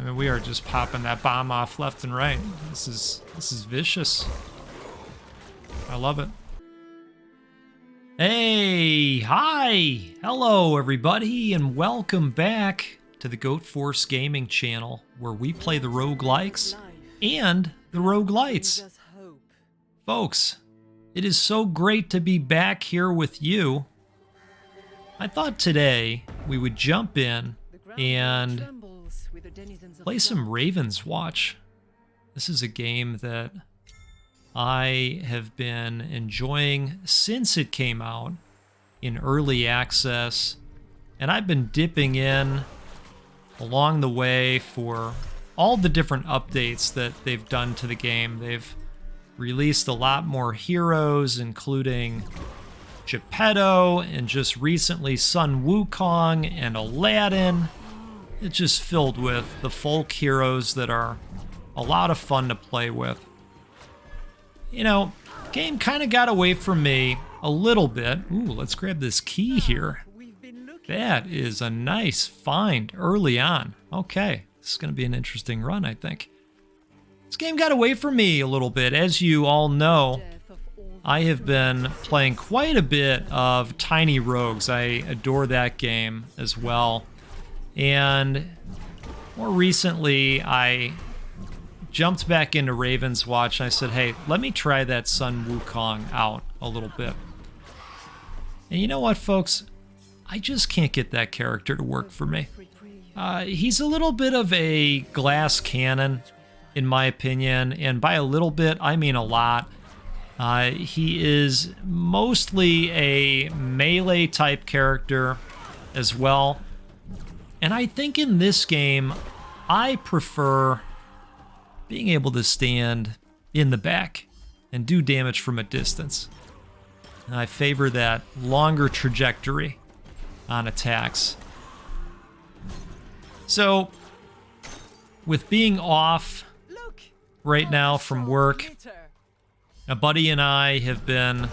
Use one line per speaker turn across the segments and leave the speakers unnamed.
I mean, we are just popping that bomb off left and right. This is vicious. I love it. Hey, hi, hello everybody, and welcome back to the Goat Force Gaming channel, where we play the roguelikes and the roguelites. Folks, it is so great to be back here with you. I thought today we would jump in and play some Ravenswatch. This is a game that I have been enjoying since it came out in early access, and I've been dipping in along the way for all the different updates that they've done to the game. They've released a lot more heroes, including Geppetto, and just recently Sun Wukong and Aladdin. It's just filled with the folk heroes that are a lot of fun to play with. You know, game kind of got away from me a little bit. Ooh, let's grab this key here. That is a nice find early on. Okay, this is going to be an interesting run, I think. This game got away from me a little bit. As you all know, I have been playing quite a bit of Tiny Rogues. I adore that game as well. And more recently, I jumped back into Ravenswatch and I said, hey, let me try that Sun Wukong out a little bit. And you know what, folks? I just can't get that character to work for me. He's a little bit of a glass cannon, in my opinion, and by a little bit, I mean a lot. He is mostly a melee type character as well. And I think in this game, I prefer being able to stand in the back and do damage from a distance. And I favor that longer trajectory on attacks. So, with being off right now from work, a buddy and I have been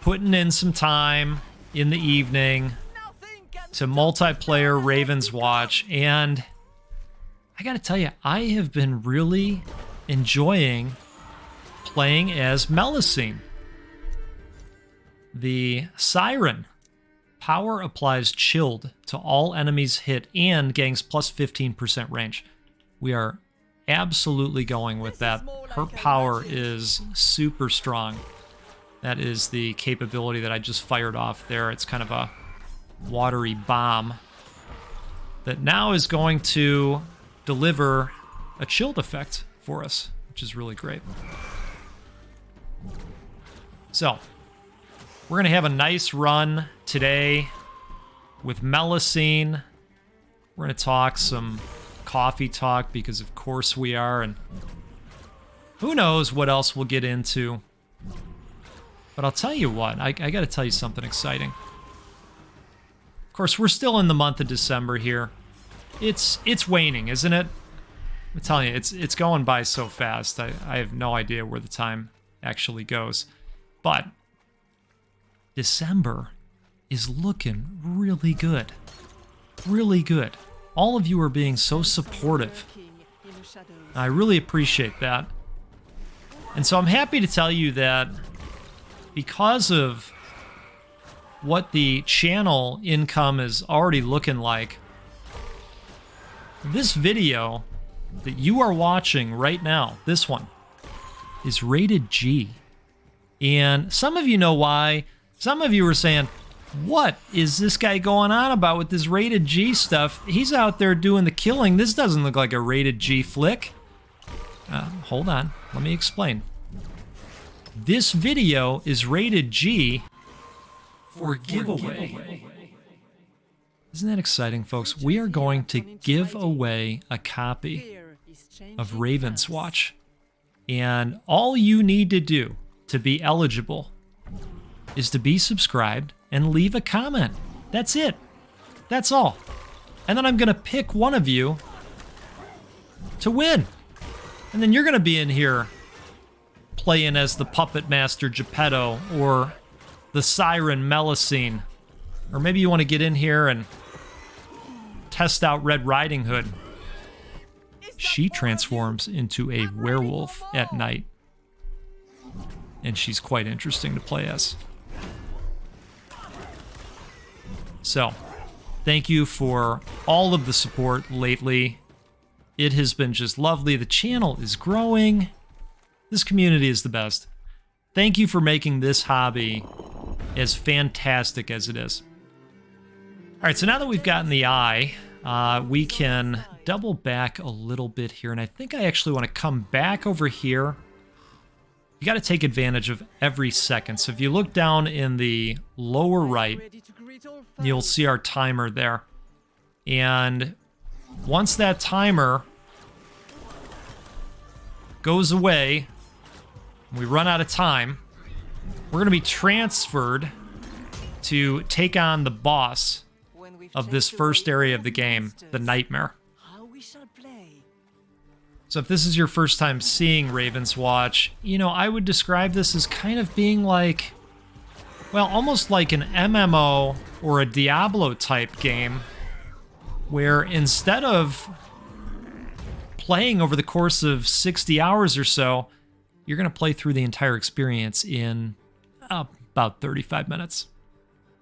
putting in some time in the evening to multiplayer Ravenswatch, and I gotta tell you, I have been really enjoying playing as Melusine. The Siren. Power applies chilled to all enemies hit and gains plus 15% range. We are absolutely going with that. Her power is super strong. That is the capability that I just fired off there. It's kind of a watery bomb that now is going to deliver a chilled effect for us, which is really great. So, we're going to have a nice run today with Melusine. We're going to talk some coffee talk, because of course we are, and who knows what else we'll get into. But I'll tell you what, I got to tell you something exciting. Of course, we're still in the month of December here. It's waning, isn't it? I'm telling you, it's going by so fast. I have no idea where the time actually goes. But December is looking really good. Really good. All of you are being so supportive. I really appreciate that. And so I'm happy to tell you that because of what the channel income is already looking like, this video that you are watching right now, this one, is rated G. And some of you know why. Some of you are saying, what is this guy going on about with this rated G stuff? He's out there doing the killing. This doesn't look like a rated G flick. Hold on. Let me explain. This video is rated G for giveaway. Isn't that exciting, folks? We are going to give away a copy of Ravenswatch. And all you need to do to be eligible is to be subscribed and leave a comment. That's it. That's all. And then I'm going to pick one of you to win. And then you're going to be in here playing as the Puppet Master Geppetto or the Siren Melusine. Or maybe you want to get in here and test out Red Riding Hood. she transforms into a werewolf at night. And she's quite interesting to play as. So, thank you for all of the support lately. It has been just lovely. The channel is growing. This community is the best. Thank you for making this hobby as fantastic as it is. All right, so now that we've gotten the eye, we can double back a little bit here. And I think I actually want to come back over here. You got to take advantage of every second. So if you look down in the lower right, you'll see our timer there. And once that timer goes away, we run out of time, we're going to be transferred to take on the boss of this first area of the game, the Nightmare. So if this is your first time seeing Ravenswatch, you know, I would describe this as kind of being like, well, almost like an MMO or a Diablo type game, where instead of playing over the course of 60 hours or so, you're going to play through the entire experience in about 35 minutes.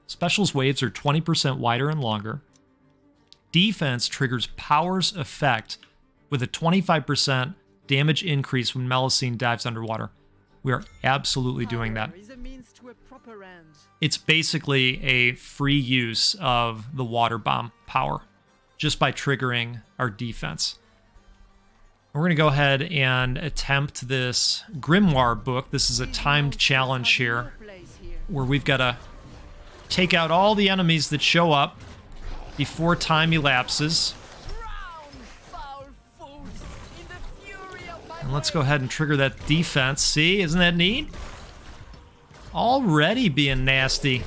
Specials waves are 20% wider and longer. Defense triggers Power's effect with a 25% damage increase when Melusine dives underwater. We are absolutely doing that. It's basically a free use of the water bomb power just by triggering our defense. We're going to go ahead and attempt this Grimoire book. This is a timed challenge here where we've got to take out all the enemies that show up before time elapses. And let's go ahead and trigger that defense. See, isn't that neat? Already being nasty.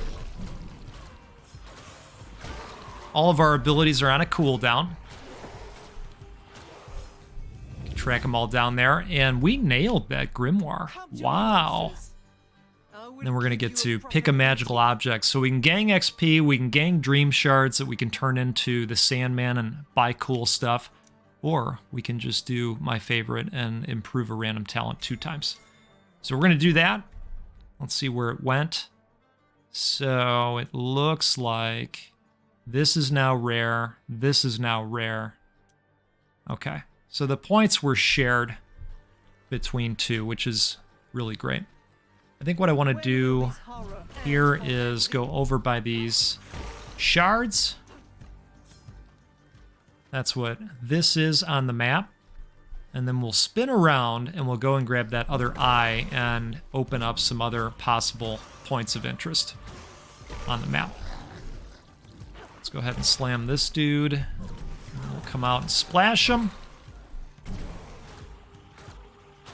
All of our abilities are on a cooldown. Track them all down there, and we nailed that Grimoire. Wow. And then we're going to get to pick a magical object. So we can gang XP, we can gang dream shards that we can turn into the Sandman and buy cool stuff. Or we can just do my favorite and improve a random talent 2 times. So we're going to do that. Let's see where it went. So it looks like this is now rare. This is now rare. Okay. So the points were shared between 2, which is really great. I think what I want to do here is go over by these shards. That's what this is on the map. And then we'll spin around and we'll go and grab that other eye and open up some other possible points of interest on the map. Let's go ahead and slam this dude. And we'll come out and splash him.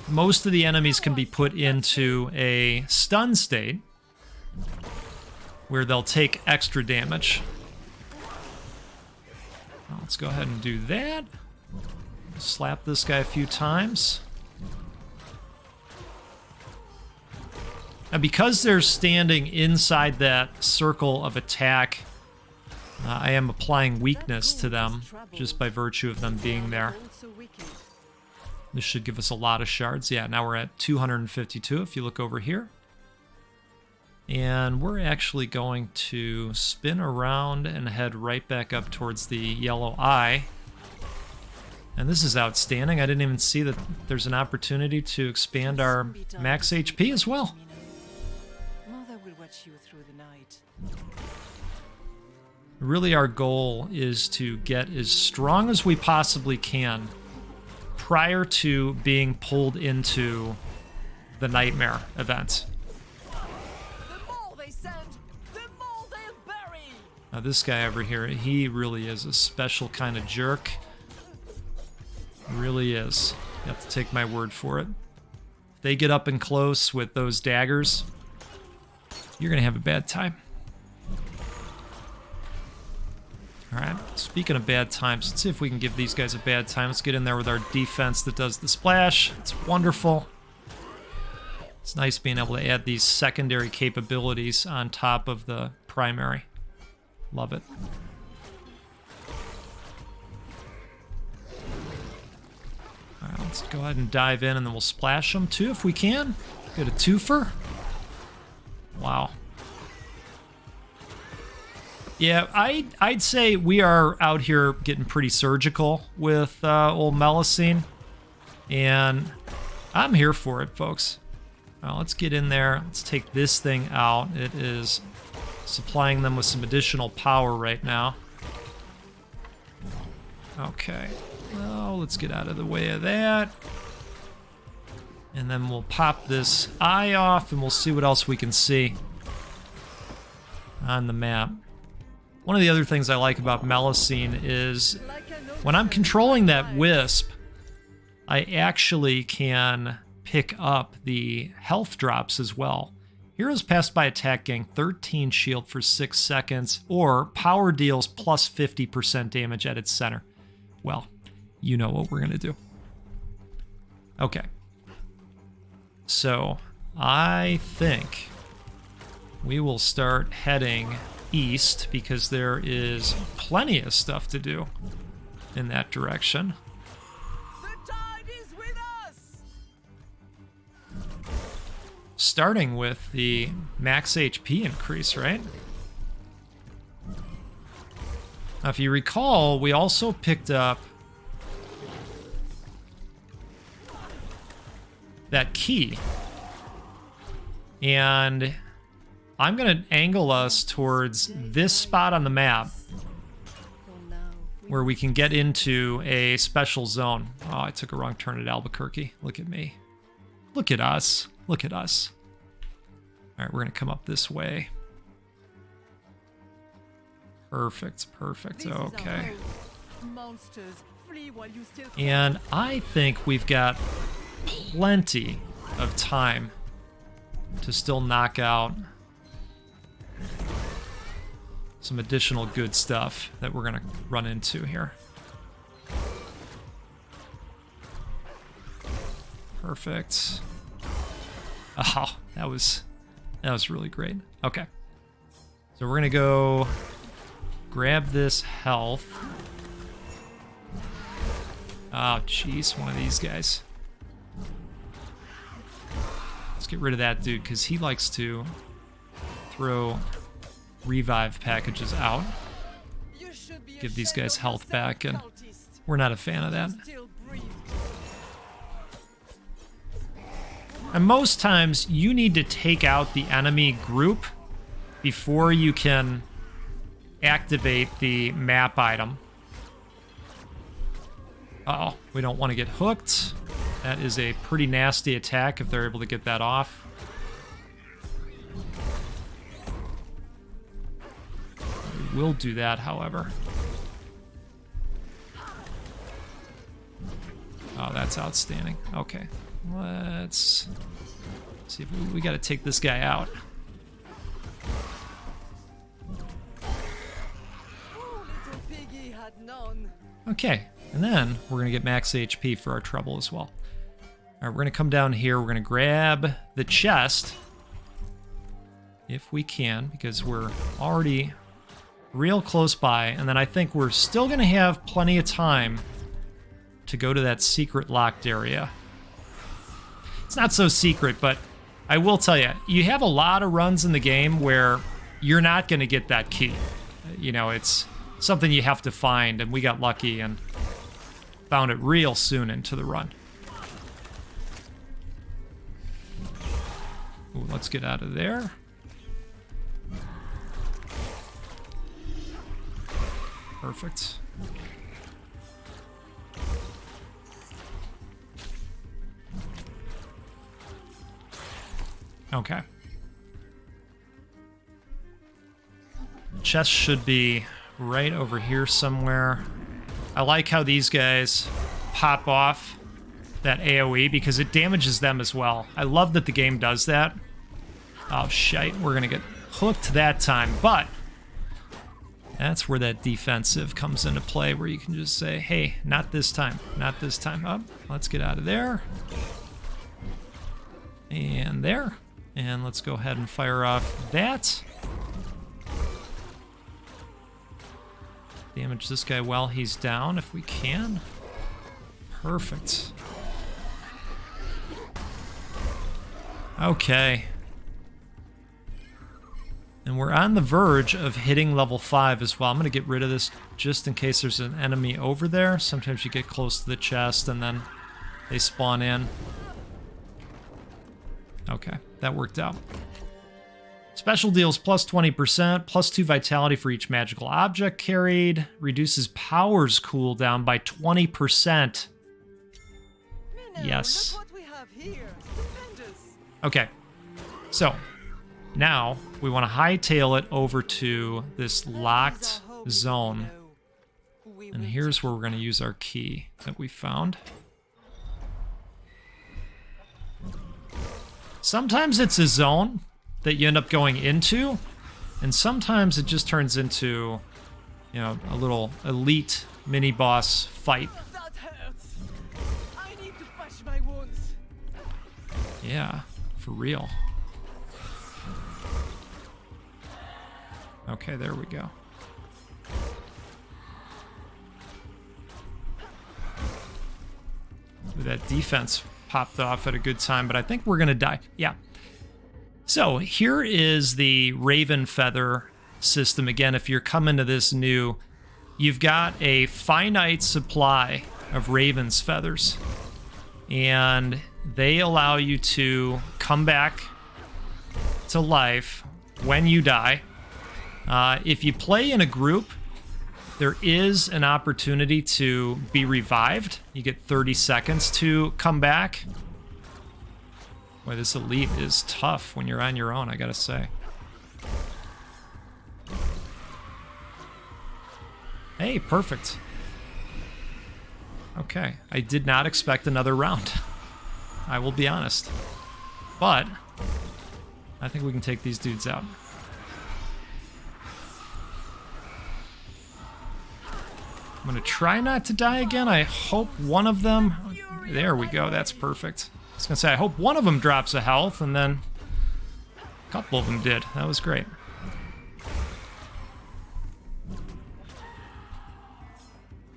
Most of the enemies can be put into a stun state where they'll take extra damage. Let's go ahead and do that. Slap this guy a few times. Now, because they're standing inside that circle of attack, I am applying weakness to them just by virtue of them being there. This should give us a lot of shards. Yeah, now we're at 252 if you look over here. And we're actually going to spin around and head right back up towards the yellow eye. And this is outstanding. I didn't even see that there's an opportunity to expand our max HP as well. Really, our goal is to get as strong as we possibly can prior to being pulled into the Nightmare event. Now this guy over here, he really is a special kind of jerk. Really is. You have to take my word for it. If they get up and close with those daggers, you're going to have a bad time. Alright, speaking of bad times, let's see if we can give these guys a bad time. Let's get in there with our defense that does the splash. It's wonderful. It's nice being able to add these secondary capabilities on top of the primary. Love it. Let's go ahead and dive in, and then we'll splash them too if we can. Get a twofer. Wow. Yeah, I'd say we are out here getting pretty surgical with old Melusine, and I'm here for it, folks. Now let's get in there. Let's take this thing out. It is supplying them with some additional power right now. Okay. Well, let's get out of the way of that. And then we'll pop this eye off, and we'll see what else we can see on the map. One of the other things I like about Melusine is when I'm controlling that wisp, I actually can pick up the health drops as well. Heroes passed by attack gain 13 shield for 6 seconds, or power deals plus 50% damage at its center. Well, you know what we're gonna do. Okay. So, I think we will start heading east because there is plenty of stuff to do in that direction.
The tide is with us.
Starting with the max HP increase, right? Now, if you recall, we also picked up that key. And I'm going to angle us towards this spot on the map where we can get into a special zone. Oh, I took a wrong turn at Albuquerque. Look at me. Look at us. Look at us. All right, we're going to come up this way. Perfect, perfect. Okay. And I think we've got plenty of time to still knock out some additional good stuff that we're gonna run into here. Perfect. Oh, that was really great. Okay. So we're gonna go grab this health. Oh, jeez, one of these guys. Let's get rid of that dude, because he likes to throw revive packages out. Give these guys health back, and we're not a fan of that. And most times, you need to take out the enemy group before you can activate the map item. Uh-oh, we don't want to get hooked. That is a pretty nasty attack if they're able to get that off. We will do that, however. Oh, that's outstanding. Okay, let's see if we got to take this guy out. Okay, and then we're gonna get max HP for our trouble as well. All right, we're gonna come down here. We're gonna grab the chest if we can, because we're already real close by, and then I think we're still gonna have plenty of time to go to that secret locked area. It's not so secret, but I will tell you, you have a lot of runs in the game where you're not gonna get that key. You know, it's something you have to find, and we got lucky and found it real soon into the run. Ooh, let's get out of there. Perfect. Okay. Chest should be right over here somewhere. I like how these guys pop off that AoE because it damages them as well. I love that the game does that. Oh, shite. We're going to get hooked that time, but that's where that defensive comes into play, where you can just say, hey, not this time, not this time. Up. Let's get out of there. And there. And let's go ahead and fire off that. Damage this guy while he's down if we can. Perfect. Okay. And we're on the verge of hitting level 5 as well. I'm going to get rid of this just in case there's an enemy over there. Sometimes you get close to the chest and then they spawn in. Okay, that worked out. Special deals plus 20%, plus 2 vitality for each magical object carried. Reduces powers cooldown by 20%. Yes.
Look what we have here. Stupendous.
Okay, so now we want to hightail it over to this locked zone. And here's where we're going to use our key that we found. Sometimes it's a zone that you end up going into, and sometimes it just turns into, you know, a little elite mini boss fight.
That hurts. I need to patch my wounds.
Yeah, for real. Okay, there we go. That defense popped off at a good time, but I think we're gonna die. Yeah. So here is the Raven Feather system. Again, if you're coming to this new, you've got a finite supply of Raven's feathers, and they allow you to come back to life when you die. If you play in a group, there is an opportunity to be revived. You get 30 seconds to come back. Boy, this elite is tough when you're on your own, I gotta say. Hey, perfect. Okay, I did not expect another round. I will be honest. But I think we can take these dudes out. I'm gonna try not to die again. I hope one of them... There we go, that's perfect. I was gonna say, I hope one of them drops a health, and then a couple of them did. That was great.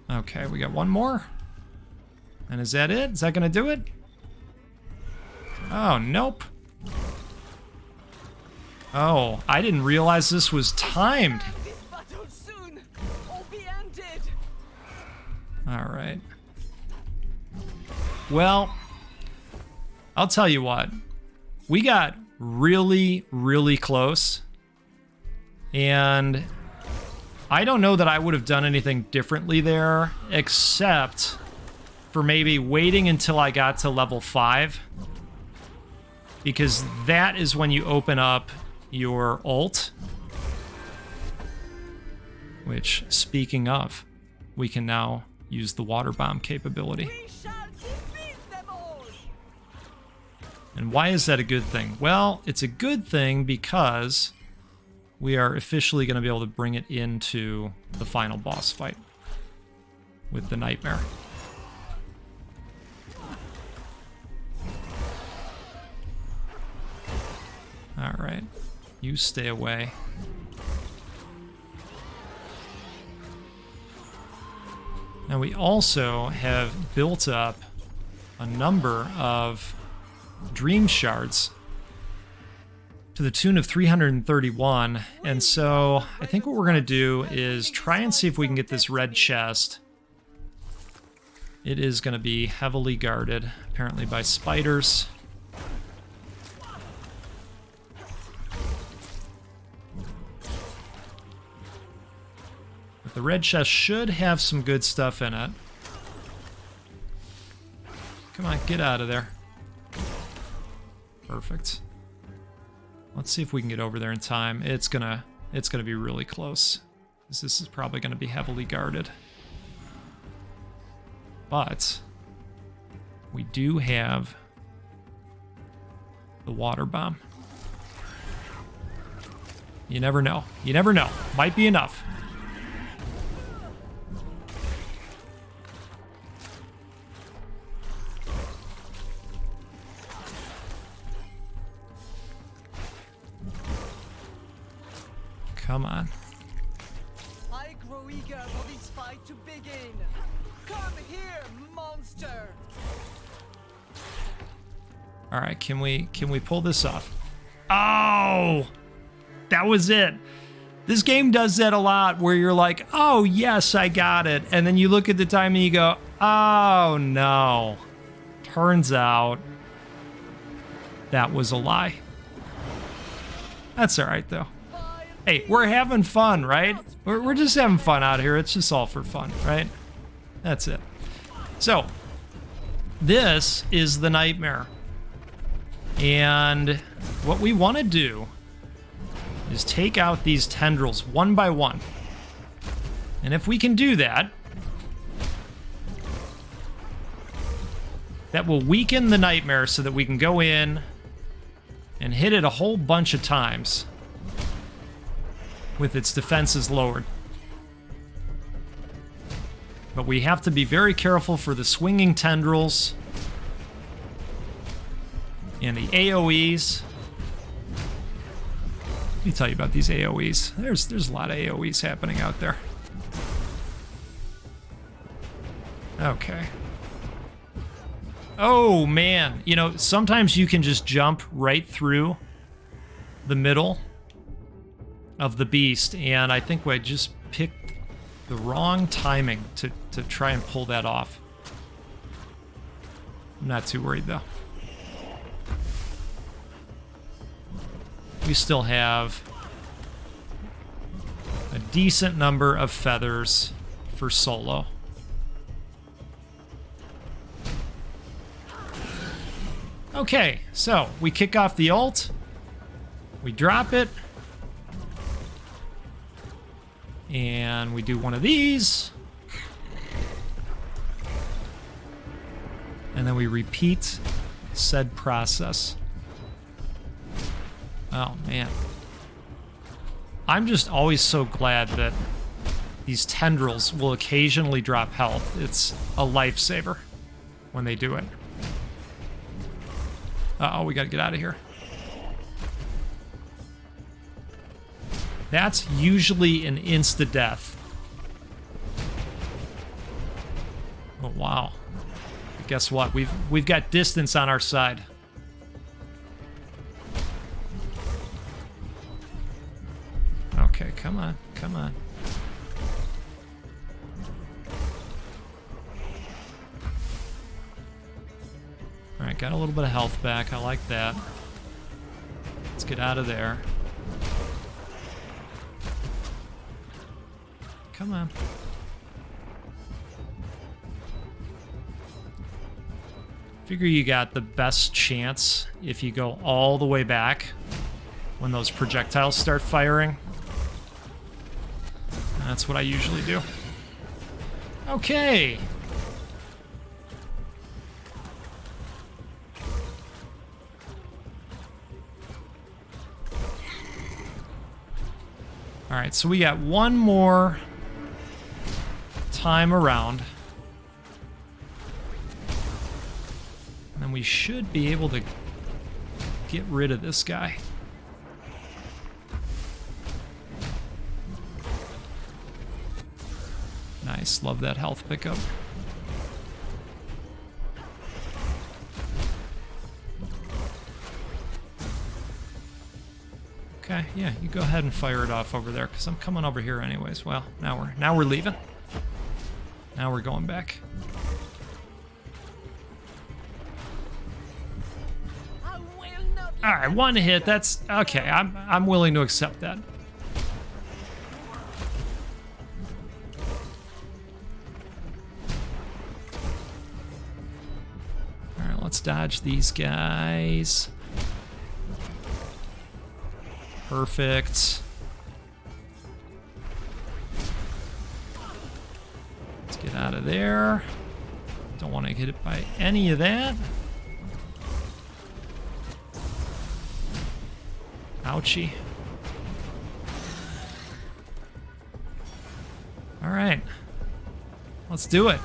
Okay, we got one more. And is that it? Is that gonna do it? Oh, nope. Oh, I didn't realize this was timed.
This battle soon or be ended.
All right. Well, I'll tell you what. We got really, really close. And I don't know that I would have done anything differently there, except for maybe waiting until I got to level 5. Because that is when you open up your ult. Which, speaking of, we can now use the water bomb capability.
We shall defeat them all.
And why is that a good thing? Well, it's a good thing because we are officially going to be able to bring it into the final boss fight with the Nightmare. All right, you stay away. Now we also have built up a number of dream shards to the tune of 331, and so I think what we're gonna do is try and see if we can get this red chest. It is gonna be heavily guarded, apparently by spiders. But the red chest should have some good stuff in it. Come on, get out of there. Perfect. Let's see if we can get over there in time. It's gonna be really close, because this is probably gonna be heavily guarded. But we do have the water bomb. You never know. You never know. Might be enough. Come on.
I grow eager for this fight to begin. Come here, monster.
All right, can we pull this off? Oh, that was it. This game does that a lot where you're like, oh, yes, I got it. And then you look at the time and you go, oh, no. Turns out that was a lie. That's all right, though. Hey, we're having fun, right? We're just having fun out here. It's just all for fun, right? That's it. So, this is the nightmare. And what we want to do is take out these tendrils one by one. And if we can do that, that will weaken the nightmare so that we can go in and hit it a whole bunch of times with its defenses lowered. But we have to be very careful for the swinging tendrils and the AoEs. Let me tell you about these AoEs. There's a lot of AoEs happening out there. Okay. Oh, man. You know, sometimes you can just jump right through the middle of the beast, and I think I just picked the wrong timing to try and pull that off. I'm not too worried, though. We still have a decent number of feathers for solo. Okay, so we kick off the ult, we drop it, and we do one of these, and then we repeat said process. Oh, man. I'm just always so glad that these tendrils will occasionally drop health. It's a lifesaver when they do it. Uh-oh, we gotta get out of here. That's usually an insta-death. Oh, wow. But guess what? We've got distance on our side. Okay, come on, come on. All right, got a little bit of health back. I like that. Let's get out of there. Come on. Figure you got the best chance if you go all the way back when those projectiles start firing. That's what I usually do. Okay. All right, so we got one more time around. And then we should be able to get rid of this guy. Nice, love that health pickup. Okay, yeah, you go ahead and fire it off over there, because I'm coming over here anyways. Well, now we're leaving. Now we're going back. All right, one hit. That's okay. I'm willing to accept that. All right, let's dodge these guys. Perfect. Let's get out of there. Don't want to get hit by any of that. Ouchie. All right. Let's do it.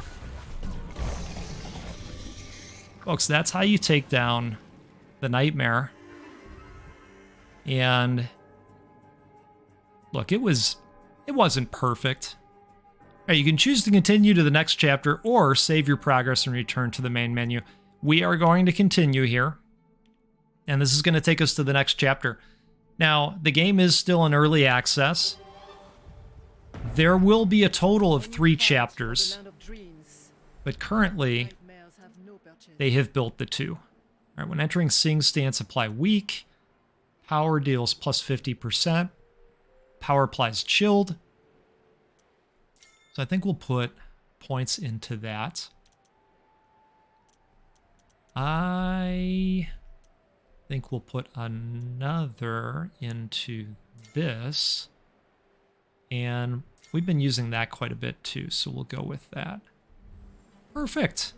Folks, that's how you take down the nightmare. And look, it wasn't perfect. All right, you can choose to continue to the next chapter or save your progress and return to the main menu. We are going to continue here. And this is going to take us to the next chapter. Now, the game is still in early access. There will be a total of 3 chapters, but currently they have built the 2. All right, when entering Sing stance, apply weak. Power deals plus 50%. Power applies chilled. So I think we'll put points into that. I think we'll put another into this. And we've been using that quite a bit too, so we'll go with that. Perfect.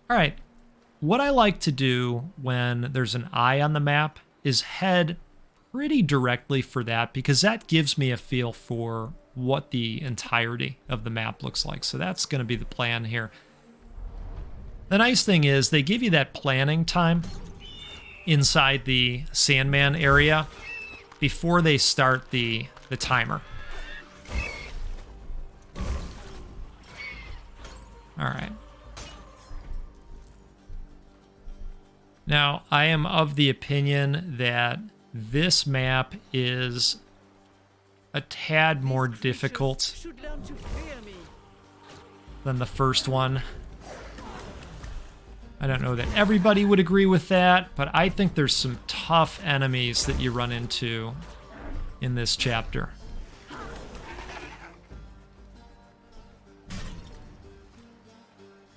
All right. What I like to do when there's an eye on the map is head pretty directly for that, because that gives me a feel for what the entirety of the map looks like. So that's going to be the plan here. The nice thing is they give you that planning time inside the Sandman area before they start the timer. All right. Now, I am of the opinion that this map is a tad more difficult than the first one. I don't know that everybody would agree with that, but I think there's some tough enemies that you run into in this chapter.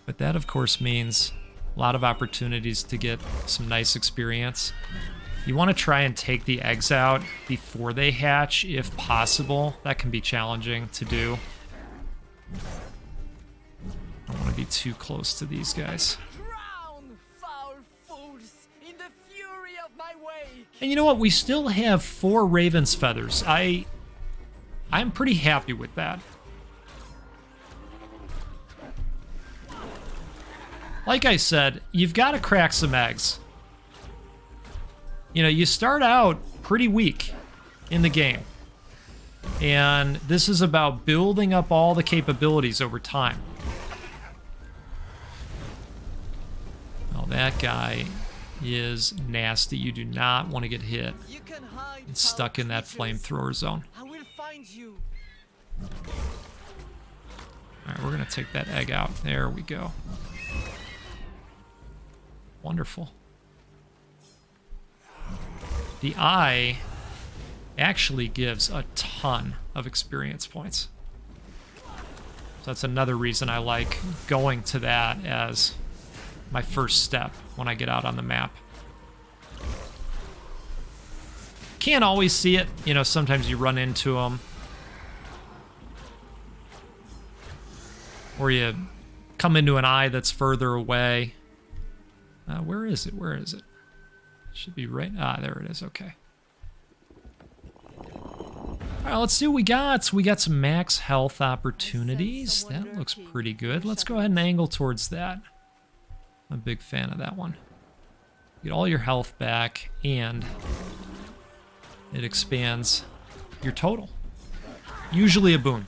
But that, of course, means a lot of opportunities to get some nice experience. You want to try and take the eggs out before they hatch, if possible. That can be challenging to do. I don't want to be too close to these guys.
Drown, foul fools, in the fury of my wake.
And you know what? We still have 4 Raven's Feathers. I'm pretty happy with that. Like I said, you've got to crack some eggs. You know, you start out pretty weak in the game. And this is about building up all the capabilities over time. Oh, that guy is nasty. You do not want to get hit.
You can hide.
It's stuck in that flamethrower zone.
I will find you.
All right, we're going to take that egg out. There we go. Wonderful. The eye actually gives a ton of experience points. So that's another reason I like going to that as my first step when I get out on the map. Can't always see it. You know, sometimes you run into them. Or you come into an eye that's further away. Where is it? Where is it? Should be right. Ah, there it is. Okay. All right, let's see what we got. We got some max health opportunities. That looks pretty good. Let's go ahead and angle towards that. I'm a big fan of that one. Get all your health back, and it expands your total. Usually a boon.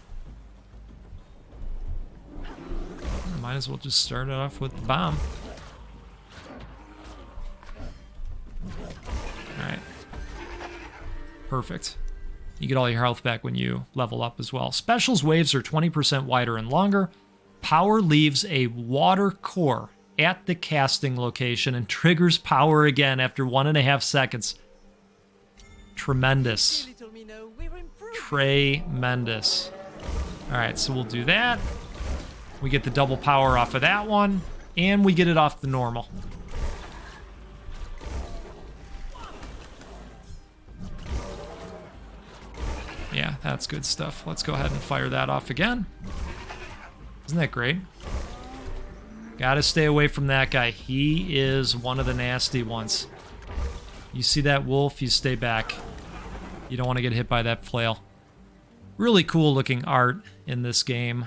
Might as well just start it off with the bomb. Alright. Perfect. You get all your health back when you level up as well. Specials waves are 20% wider and longer. Power leaves a water core at the casting location and triggers power again after 1.5 seconds. Tremendous. Tremendous. Alright, so we'll do that. We get the double power off of that one, and we get it off the normal. Yeah, that's good stuff. Let's go ahead and fire that off again. Isn't that great? Gotta stay away from that guy. He is one of the nasty ones. You see that wolf, you stay back. You don't want to get hit by that flail. Really cool looking art in this game.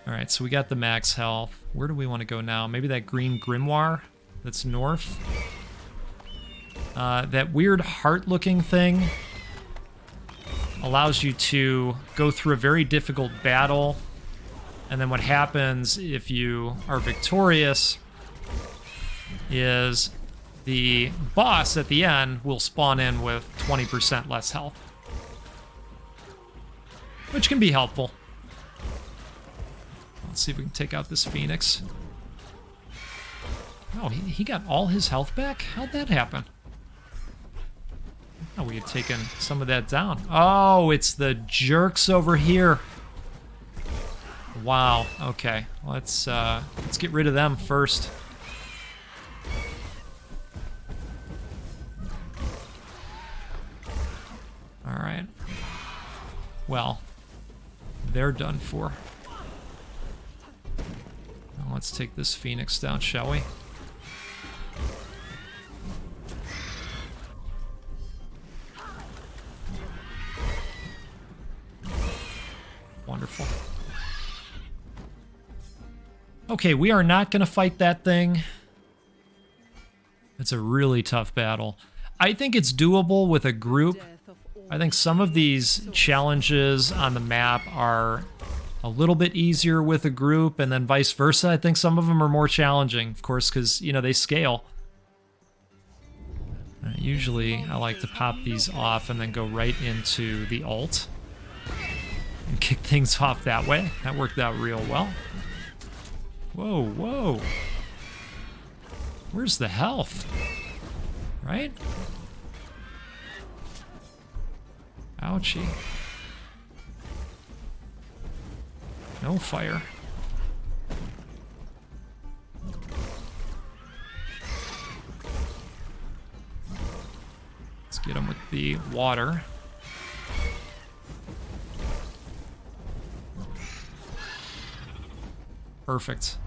Alright, so we got the max health. Where do we want to go now? Maybe that green grimoire that's north. That weird heart-looking thing allows you to go through a very difficult battle, and then what happens if you are victorious is the boss at the end will spawn in with 20% less health, which can be helpful. Let's see if we can take out this Phoenix. Oh, he got all his health back? How'd that happen? Oh, we had taken some of that down. Oh, it's the jerks over here. Wow. Okay, let's get rid of them first. All right. Well, they're done for. Now let's take this Phoenix down, shall we? Wonderful. Okay, we are not going to fight that thing. It's a really tough battle. I think it's doable with a group. I think some of these challenges on the map are a little bit easier with a group, and then vice versa. I think some of them are more challenging, of course, because, you know, they scale. Usually, I like to pop these off and then go right into the ult and kick things off that way. That worked out real well. Whoa, whoa. Where's the health? Right? Ouchie. No fire. Let's get him with the water. Perfect.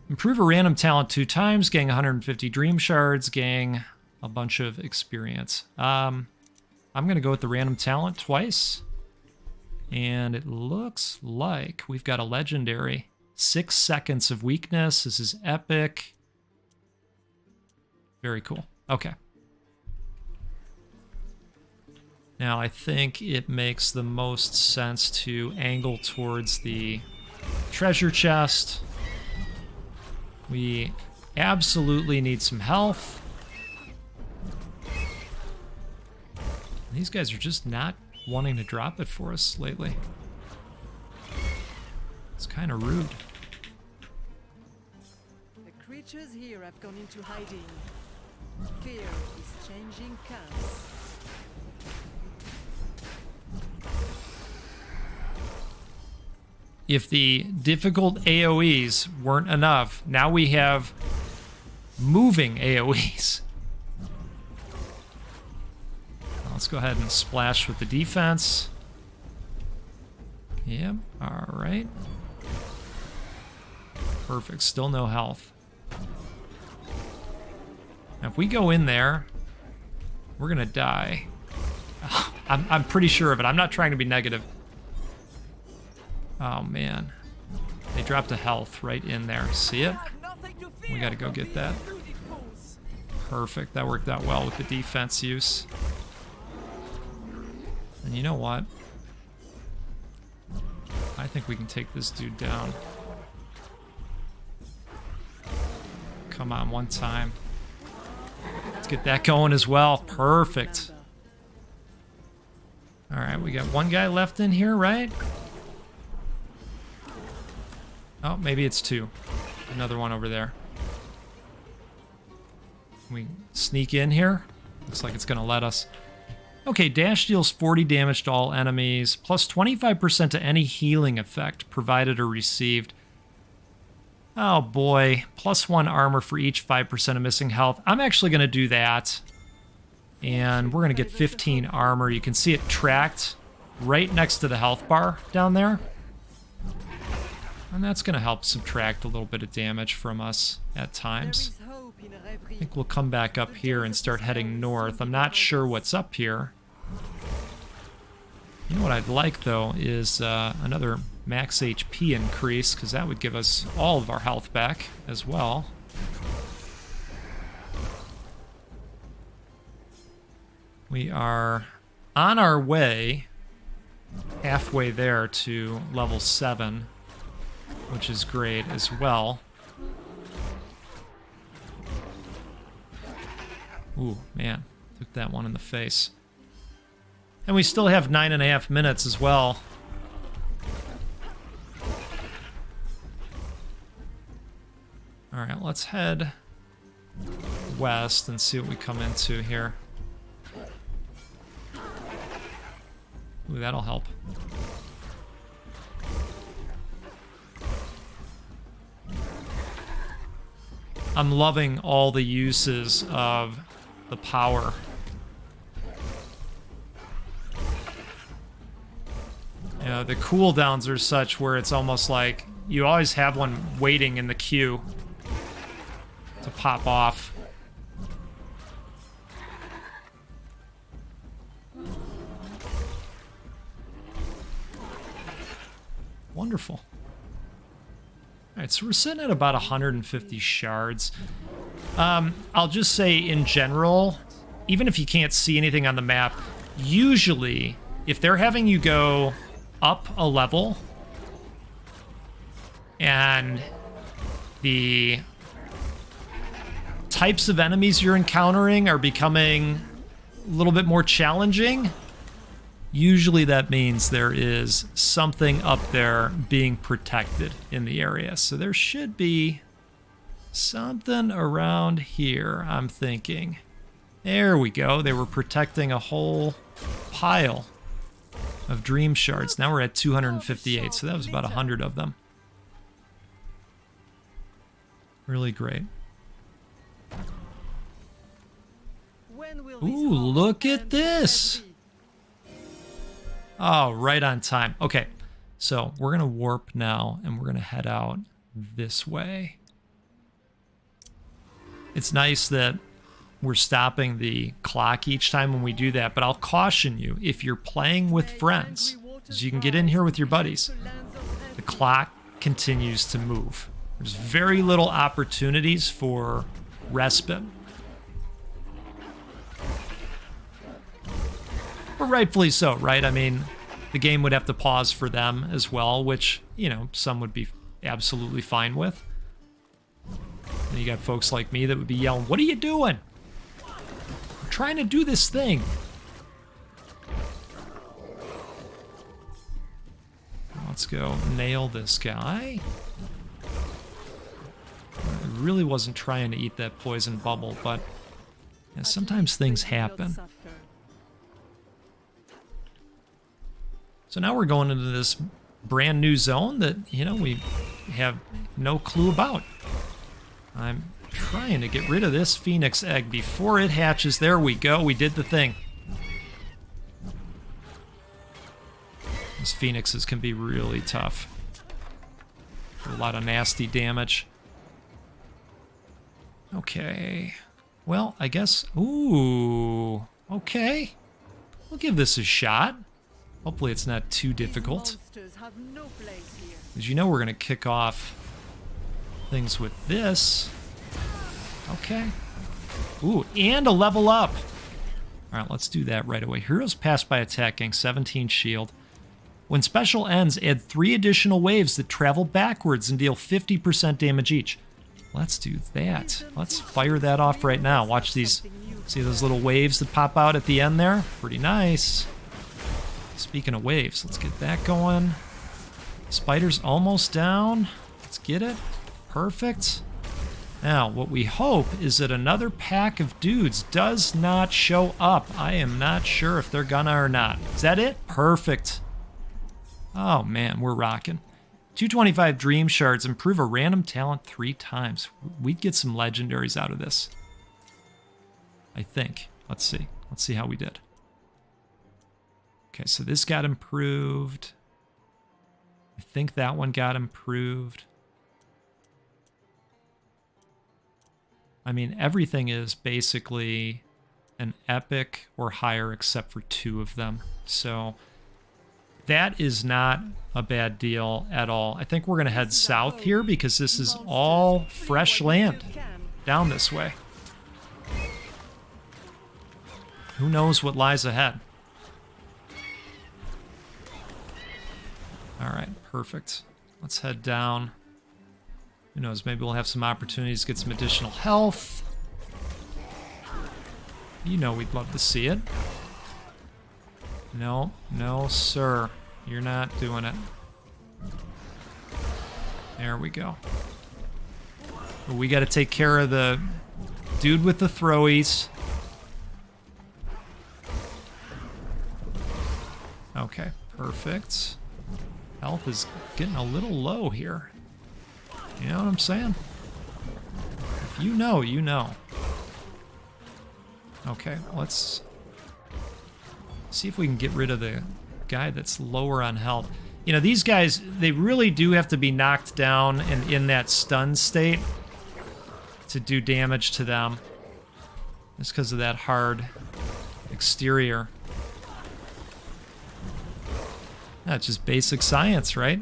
Improve a random talent 2 times, gain 150 dream shards, gain a bunch of experience. I'm going to go with the random talent twice. And it looks like we've got a legendary. 6 seconds of weakness. This is epic. Very cool. Okay. Now I think it makes the most sense to angle towards the treasure chest. We absolutely need some health. These guys are just not wanting to drop it for us lately. It's kind of rude.
The creatures here have gone into hiding. Fear is changing camps.
If the difficult AoEs weren't enough, now we have moving AoEs. Let's go ahead and splash with the defense. Yep, alright. Perfect, still no health. Now if we go in there, we're gonna die. I'm pretty sure of it. I'm not trying to be negative. Oh man. They dropped a health right in there. See it? We gotta go get that. Perfect, that worked out well with the defense use. And you know what? I think we can take this dude down. Come on, one time. Let's get that going as well. Perfect. Alright, we got one guy left in here, right? Oh, maybe it's 2. Another one over there. Can we sneak in here? Looks like it's gonna let us. Okay, dash deals 40 damage to all enemies, plus 25% to any healing effect provided or received. Oh boy, plus 1 armor for each 5% of missing health. I'm actually gonna do that. And we're gonna get 15 armor. You can see it tracked right next to the health bar down there. And that's gonna help subtract a little bit of damage from us at times. I think we'll come back up here and start heading north. I'm not sure what's up here. You know what I'd like, though, is another max HP increase, because that would give us all of our health back as well. We are on our way, halfway there to level 7, which is great as well. Ooh, man. Took that one in the face. And we still have 9.5 minutes as well. Alright, let's head west and see what we come into here. Ooh, that'll help. I'm loving all the uses of the power. You know, the cooldowns are such where it's almost like you always have one waiting in the queue to pop off. Wonderful. Alright, so we're sitting at about 150 shards. I'll just say in general, even if you can't see anything on the map, usually if they're having you go up a level and the types of enemies you're encountering are becoming a little bit more challenging, usually that means there is something up there being protected in the area. So there should be something around here, I'm thinking. There we go. They were protecting a whole pile of dream shards. Now we're at 258, so that was about 100 of them. Really great. Ooh, look at this! Oh, right on time. Okay, so we're going to warp now, and we're going to head out this way. It's nice that we're stopping the clock each time when we do that, but I'll caution you, if you're playing with friends, as you can get in here with your buddies, the clock continues to move. There's very little opportunities for respite. But rightfully so, right? I mean, the game would have to pause for them as well, which, you know, some would be absolutely fine with. And you got folks like me that would be yelling, "What are you doing? I'm trying to do this thing." Let's go nail this guy. I really wasn't trying to eat that poison bubble, but yeah, sometimes things happen. So now we're going into this brand new zone that, you know, we have no clue about. I'm trying to get rid of this phoenix egg before it hatches. There we go. We did the thing. These phoenixes can be really tough. A lot of nasty damage. Okay. Well, I guess... Ooh. Okay. We'll give this a shot. Hopefully it's not too difficult. As you know, we're going to kick off things with this. Okay. Ooh, and a level up. All right, let's do that right away. Heroes pass by attacking, 17 shield. When special ends, add 3 additional waves that travel backwards and deal 50% damage each. Let's do that. Let's fire that off right now. Watch these. See those little waves that pop out at the end there? Pretty nice. Speaking of waves, let's get that going. Spider's almost down. Let's get it. Perfect. Now, what we hope is that another pack of dudes does not show up. I am not sure if they're gonna or not. Is that it? Perfect. Oh man, we're rocking. 225 dream shards, improve a random talent 3 times. We'd get some legendaries out of this. I think. Let's see. Let's see how we did. Okay, so this got improved. I think that one got improved. I mean, everything is basically an epic or higher except for 2 of them. So that is not a bad deal at all. I think we're going to head south here because this is all fresh land down this way. Who knows what lies ahead? All right, perfect. Let's head down. Who knows, maybe we'll have some opportunities to get some additional health. You know we'd love to see it. No, no, sir. You're not doing it. There we go. We got to take care of the dude with the throwies. Okay, perfect. Health is getting a little low here. You know what I'm saying? If you know, you know. Okay, let's see if we can get rid of the guy that's lower on health. You know, these guys, they really do have to be knocked down and in that stun state to do damage to them. Just because of that hard exterior. That's just basic science, right?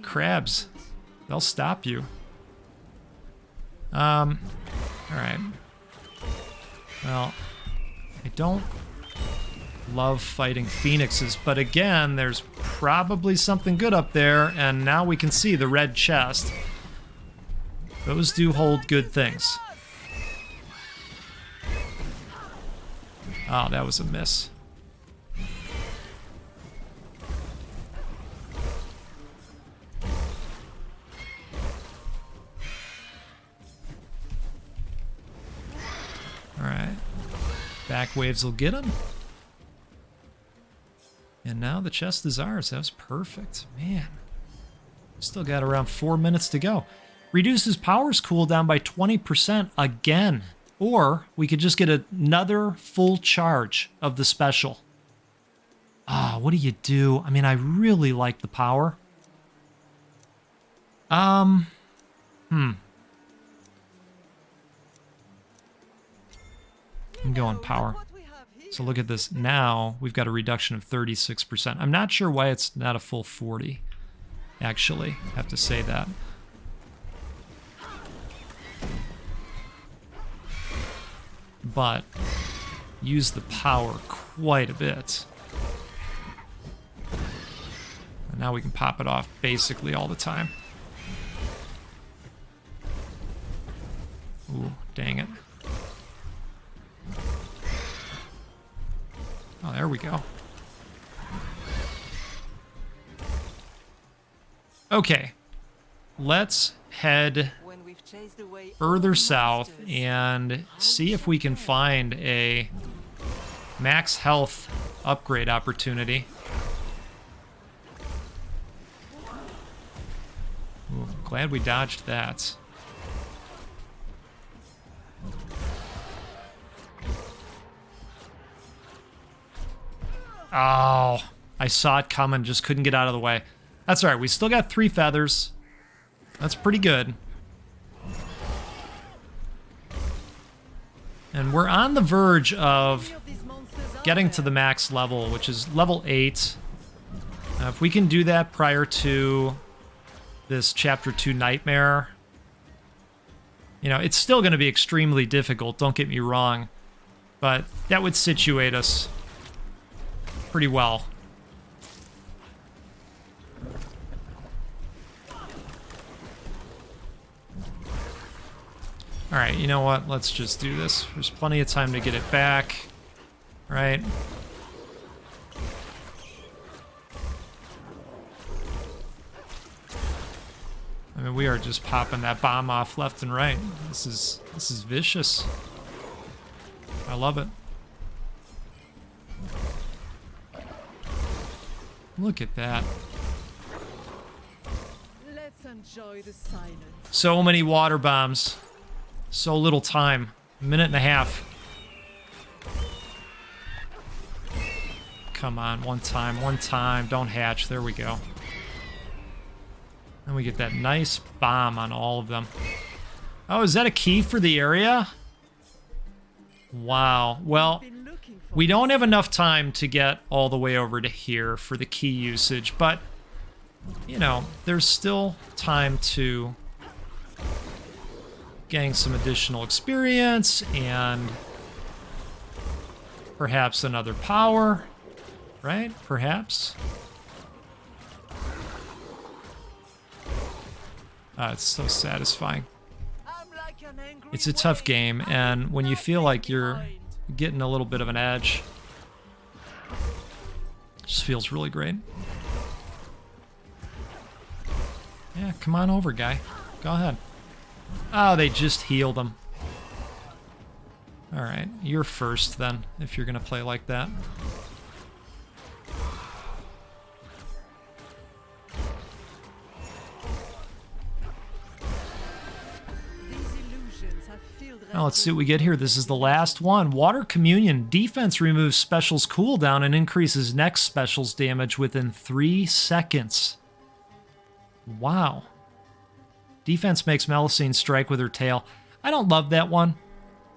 Crabs. They'll stop you. Alright. Well, I don't love fighting phoenixes, but again, there's probably something good up there, and now we can see the red chest. Those do hold good things. Oh, that was a miss. Alright. Back waves will get him. And now the chest is ours. That was perfect. Man. Still got around 4 minutes to go. Reduces power's cooldown by 20% again. Or we could just get another full charge of the special. What do you do? I mean, I really like the power. I'm going power. So look at this. Now we've got a reduction of 36%. I'm not sure why it's not a full 40. Actually, I have to say that. But use the power quite a bit. And now we can pop it off basically all the time. Ooh, dang it. Oh, there we go. Okay. Let's head further south and see if we can find a max health upgrade opportunity. Ooh, glad we dodged that. Oh, I saw it coming, just couldn't get out of the way. That's all right, we still got 3 feathers. That's pretty good. And we're on the verge of getting to the max level, which is level 8. If we can do that prior to this Chapter 2 Nightmare, you know, it's still going to be extremely difficult, don't get me wrong, but that would situate us pretty well. Alright, you know what? Let's just do this. There's plenty of time to get it back. Right? I mean, we are just popping that bomb off left and right. This is vicious. I love it. Look at that.
Let's enjoy the silence.
So many water bombs. So little time. 1.5 minutes. Come on, one time. Don't hatch. There we go. And we get that nice bomb on all of them. Oh, is that a key for the area? Wow. Well, we don't have enough time to get all the way over to here for the key usage, but, you know, there's still time to gain some additional experience and perhaps another power, right? Perhaps. It's so satisfying.
I'm like an
It's a tough game, and when you feel like you're getting a little bit of an edge, it just feels really great. Yeah, come on over, guy. Go ahead. Oh, they just healed him. Alright, you're first then, if you're gonna play like that. Now let's see what we get here. This is the last one. Water Communion. Defense removes specials cooldown and increases next specials damage within 3 seconds. Wow. Defense makes Melusine strike with her tail. I don't love that one.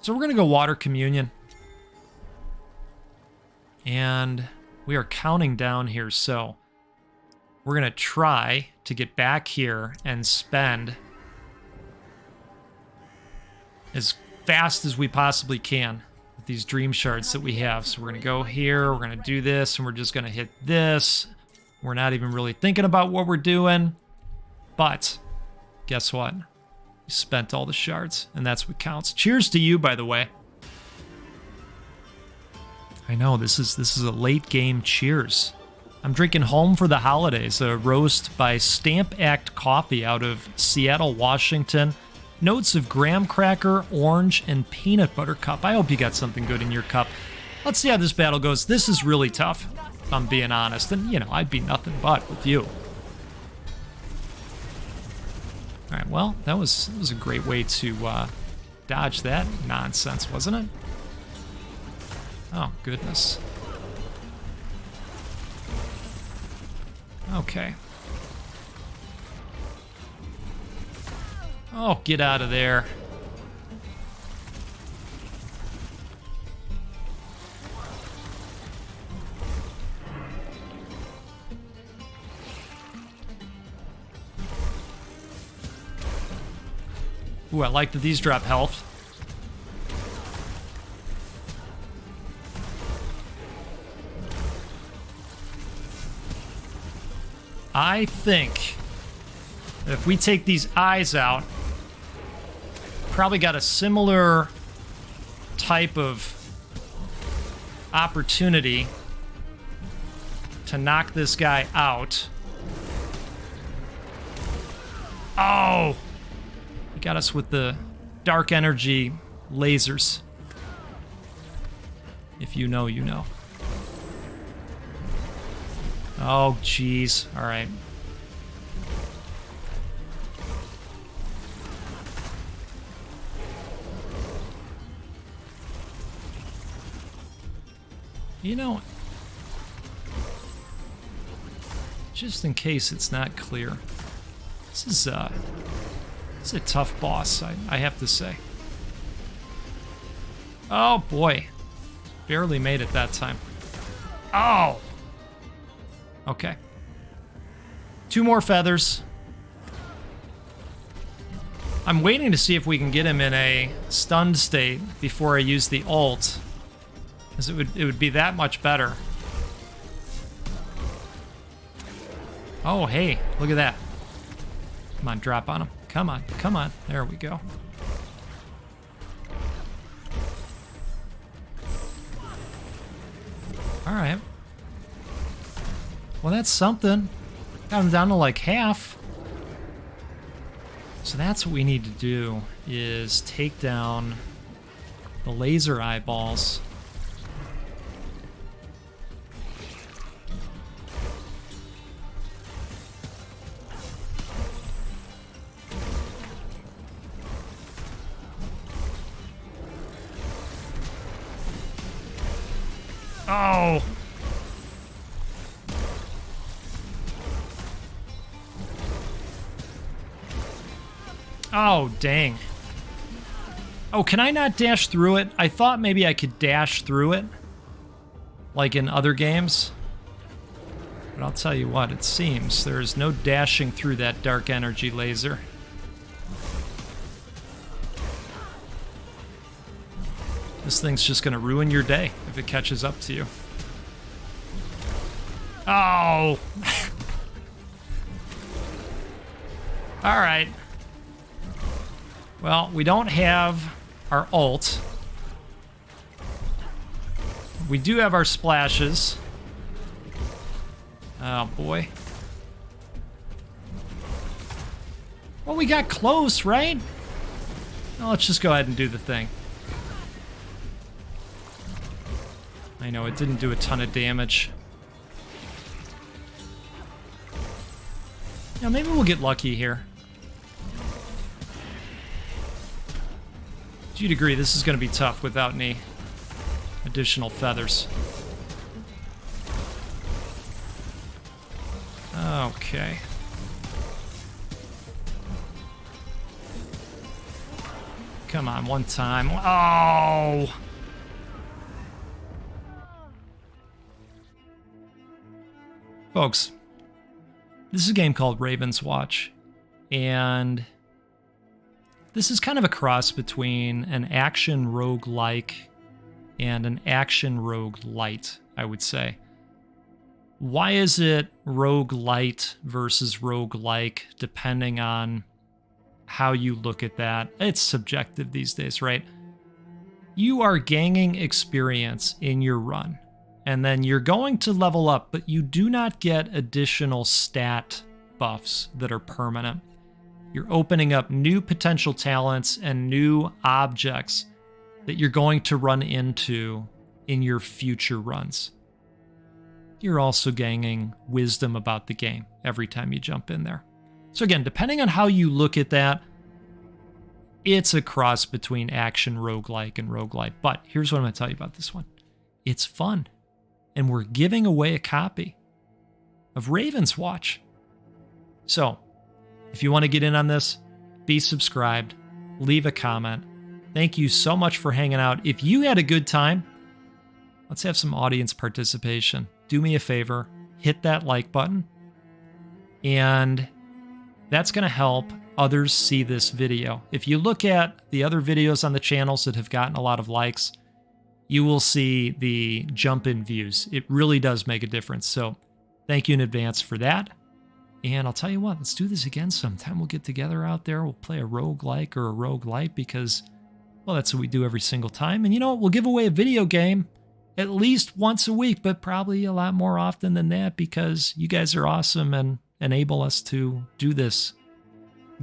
So we're going to go Water Communion. And we are counting down here. So we're going to try to get back here and spend as fast as we possibly can with these dream shards that we have. So we're going to go here, we're going to do this, and we're just going to hit this. We're not even really thinking about what we're doing. But guess what? We spent all the shards, and that's what counts. Cheers to you, by the way. I know, this is a late game cheers. I'm drinking Home for the Holidays, a roast by Stamp Act Coffee out of Seattle, Washington. Notes of graham cracker, orange, and peanut butter cup. I hope you got something good in your cup. Let's see how this battle goes. This is really tough, if I'm being honest. And, you know, I'd be nothing but with you. All right, well, that was a great way to dodge that nonsense, wasn't it? Oh, goodness. Okay. Oh, get out of there. Ooh, I like that these drop health. I think that if we take these eyes out, probably got a similar type of opportunity to knock this guy out. Oh! He got us with the dark energy lasers. If you know, you know. Oh, jeez. All right. You know, just in case it's not clear, this is a tough boss, I have to say. Oh boy, barely made it that time. Oh, okay. 2 more feathers. I'm waiting to see if we can get him in a stunned state before I use the ult. Because it would be that much better. Oh, hey, look at that. Come on, drop on him. Come on, come on. There we go. All right. Well, that's something. Got him down to like half. So that's what we need to do, is take down the laser eyeballs. Oh! Oh, dang. Oh, can I not dash through it? I thought maybe I could dash through it, like in other games. But I'll tell you what, it seems there is no dashing through that dark energy laser. This thing's just gonna ruin your day if it catches up to you. Oh! Alright. Well, we don't have our ult. We do have our splashes. Oh, boy. Well, we got close, right? Well, let's just go ahead and do the thing. I know, it didn't do a ton of damage. Now, maybe we'll get lucky here. You'd agree this is going to be tough without any additional feathers. Okay. Come on, one time. Oh! Folks, this is a game called Ravenswatch, and this is kind of a cross between an action roguelike and an action roguelite, I would say. Why is it roguelite versus roguelike, depending on how you look at that? It's subjective these days, right? You are gaining experience in your run, and then you're going to level up, but you do not get additional stat buffs that are permanent. You're opening up new potential talents and new objects that you're going to run into in your future runs. You're also gaining wisdom about the game every time you jump in there. So again, depending on how you look at that, it's a cross between action roguelike and roguelite. But here's what I'm going to tell you about this one. It's fun. And we're giving away a copy of Ravenswatch. So, if you want to get in on this, be subscribed, leave a comment. Thank you so much for hanging out. If you had a good time, let's have some audience participation. Do me a favor, hit that like button, and that's going to help others see this video. If you look at the other videos on the channels that have gotten a lot of likes, you will see the jump in views. It really does make a difference. So thank you in advance for that. And I'll tell you what, let's do this again sometime. We'll get together out there. We'll play a roguelike or a roguelite because, well, that's what we do every single time. And you know what? We'll give away a video game at least once a week, but probably a lot more often than that because you guys are awesome and enable us to do this.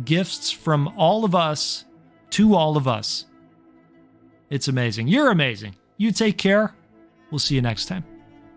Gifts from all of us to all of us. It's amazing. You're amazing. You take care. We'll see you next time.